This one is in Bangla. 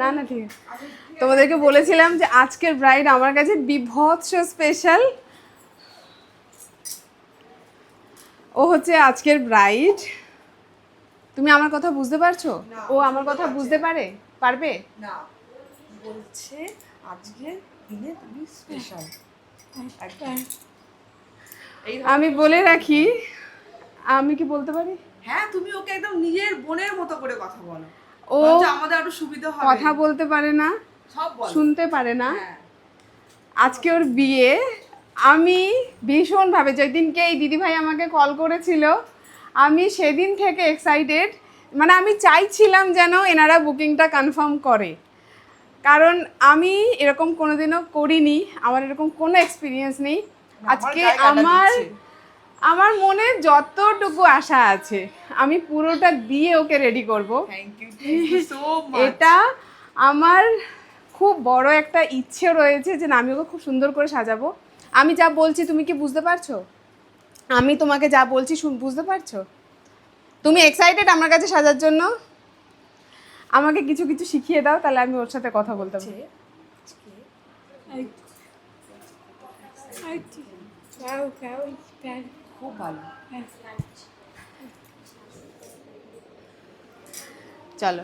না না ঠিক আছে, তোমাদেরকে বলেছিলাম যে আজকের ব্রাইড আমার কাছে বিভৎস স্পেশাল। ও হচ্ছে আজকের ব্রাইড। তুমি আমার কথা বুঝতে পারছো? ও আমার কথা বুঝতে পারবে না, বলছে আজকের দিনে তুমি স্পেশাল। আমি বলে রাখি, আমি কি বলতে পারি? হ্যাঁ, তুমি ওকে একদম নিজের বোনের মতো করে কথা বলো। ও আমাদের আরো সুবিধা হবে। কথা বলতে পারে না, সব বলো, শুনতে পারে না। হ্যাঁ। আজকে ওর বিয়ে। আমি ভীষণভাবে, যেদিনকে এই দিদিভাই আমাকে কল করেছিল, আমি সেদিন থেকে এক্সাইটেড। মানে আমি চাইছিলাম যেন এনারা বুকিংটা কনফার্ম করে, কারণ আমি এরকম কোনোদিনও করিনি, আমার এরকম কোনো এক্সপিরিয়েন্স নেই। আজকে আমার মনে যতটুকু আশা আছে আমি পুরোটা দিয়ে ওকে রেডি করব। Thank you so much. এটা আমার খুব বড় একটা ইচ্ছে রয়েছে যে আমি ওকে খুব সুন্দর করে সাজাবো। আমি যা বলছি তুমি কি বুঝতে পারছো? আমি তোমাকে যা বলছি বুঝতে পারছো? তুমি এক্সাইটেড আমার কাছে সাজার জন্য? আমাকে কিছু কিছু শিখিয়ে দাও, তাহলে আমি ওর সাথে কথা বলতে পারি। খুব ভালো। চলো।